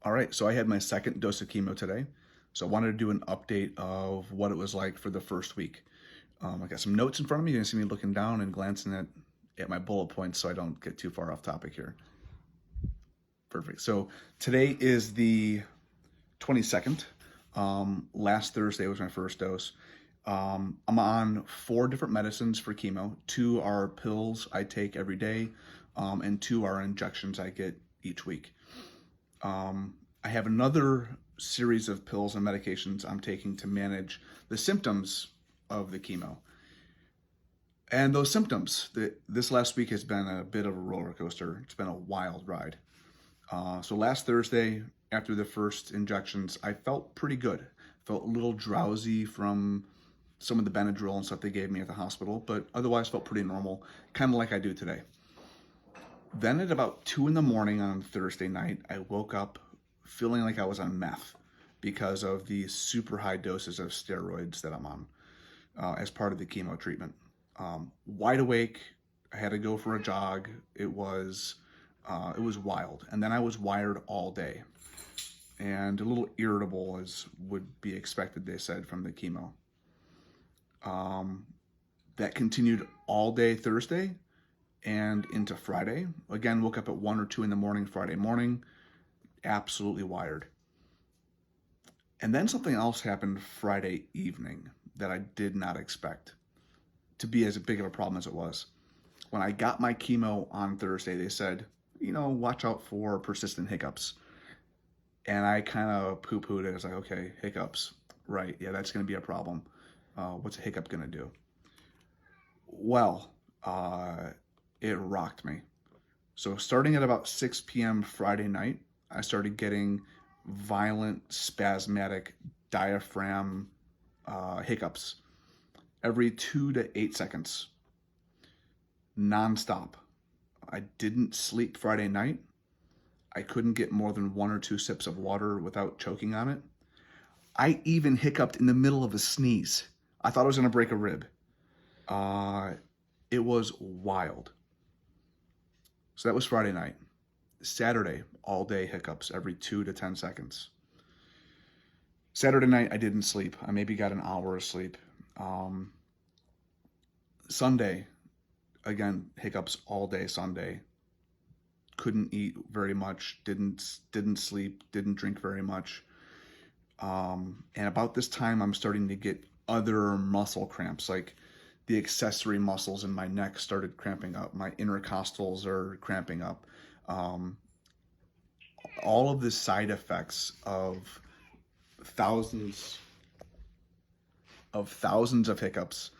All right, so I had my second dose of chemo today. So I wanted to do an update of what it was like for the first week. I got some notes in front of me. You're gonna see me looking down and glancing at my bullet points so I don't get too far off topic here. Perfect. So today is the 22nd. Last Thursday was my first dose. I'm on 4 different medicines for chemo. 2 are pills I take every day, and 2 are injections I get each week. I have another series of pills and medications I'm taking to manage the symptoms of the chemo. And those symptoms, this last week has been a bit of a roller coaster. It's been a wild ride. So last Thursday, after the first injections, I felt pretty good. Felt a little drowsy from some of the Benadryl and stuff they gave me at the hospital, but otherwise felt pretty normal, kind of like I do today. Then at about 2 in the morning on Thursday night, I woke up feeling like I was on meth because of the super high doses of steroids that I'm on as part of the chemo treatment. Wide awake, I had to go for a jog. It was wild, and then I was wired all day and a little irritable as would be expected, they said, from the chemo. That continued all day Thursday and into Friday. Again, woke up at 1 or 2 in the morning Friday morning, absolutely wired. And then something else happened Friday evening that I did not expect to be as big of a problem as it was. When I got my chemo on Thursday, they said, watch out for persistent hiccups. And I kind of poo-pooed it. I was like, okay, hiccups. Right, yeah, that's going to be a problem. What's a hiccup going to do? Well, it rocked me. So starting at about 6 p.m. Friday night, I started getting violent, spasmodic diaphragm hiccups every 2 to 8 seconds, nonstop. I didn't sleep Friday night. I couldn't get more than 1 or 2 sips of water without choking on it. I even hiccuped in the middle of a sneeze. I thought I was going to break a rib. It was wild. So that was Friday night. Saturday, all day hiccups every 2 to 10 seconds. Saturday night, I didn't sleep. I maybe got an hour of sleep. Sunday, again, hiccups all day Sunday. Couldn't eat very much, didn't sleep, didn't drink very much. And about this time, I'm starting to get other muscle cramps, like the accessory muscles in my neck started cramping up. My intercostals are cramping up. All of the side effects of thousands of hiccups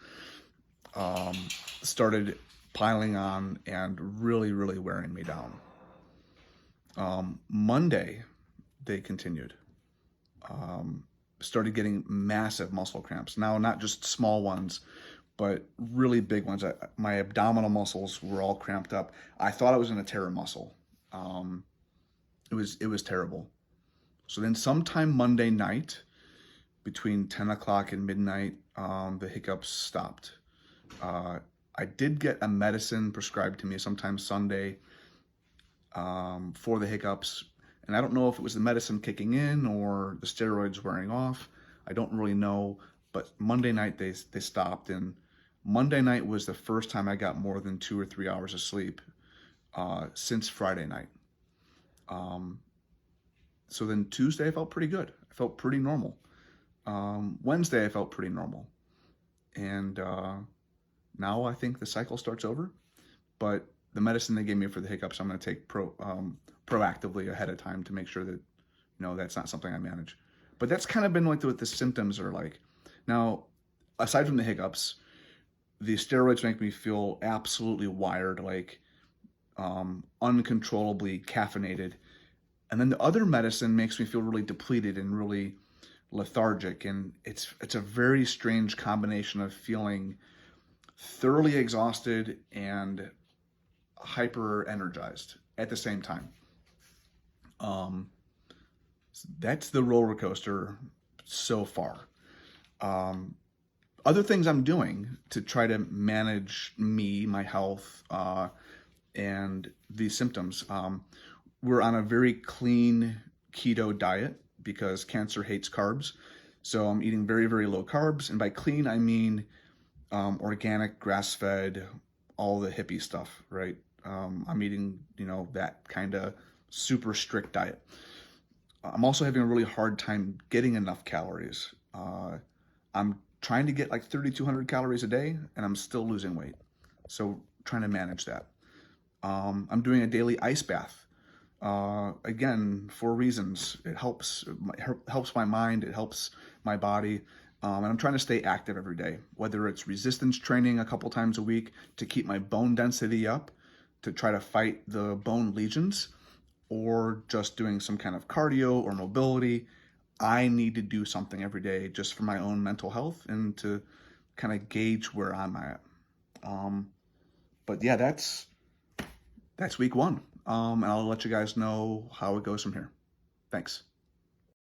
started piling on and really, really wearing me down. Monday, they continued. Started getting massive muscle cramps. Now, not just small ones, but really big ones. My abdominal muscles were all cramped up. I thought I was going to tear a muscle. It was terrible. So then sometime Monday night, between 10 o'clock and midnight, the hiccups stopped. I did get a medicine prescribed to me sometime Sunday for the hiccups. And I don't know if it was the medicine kicking in or the steroids wearing off. I don't really know. But Monday night they stopped. And Monday night was the first time I got more than 2 or 3 hours of sleep since Friday night. So then Tuesday I felt pretty good. I felt pretty normal. Wednesday I felt pretty normal. And now I think the cycle starts over. But the medicine they gave me for the hiccups, I'm going to take proactively ahead of time to make sure that, that's not something I manage. But that's kind of been like what the symptoms are like. Now, aside from the hiccups, the steroids make me feel absolutely wired, like uncontrollably caffeinated. And then the other medicine makes me feel really depleted and really lethargic. And it's a very strange combination of feeling thoroughly exhausted and hyper energized at the same time. That's the roller coaster so far. Other things I'm doing to try to manage my health, and these symptoms. We're on a very clean keto diet because cancer hates carbs. So I'm eating very, very low carbs. And by clean, I mean organic, grass-fed, all the hippie stuff, right? I'm eating, that kind of super strict diet. I'm also having a really hard time getting enough calories. I'm trying to get like 3,200 calories a day, and I'm still losing weight. So trying to manage that. I'm doing a daily ice bath. Again, for reasons. It helps my mind. It helps my body. And I'm trying to stay active every day, whether it's resistance training a couple times a week to keep my bone density up, to try to fight the bone lesions, or just doing some kind of cardio or mobility. I need to do something every day just for my own mental health and to kind of gauge where I'm at. But yeah, that's week one. And I'll let you guys know how it goes from here. Thanks.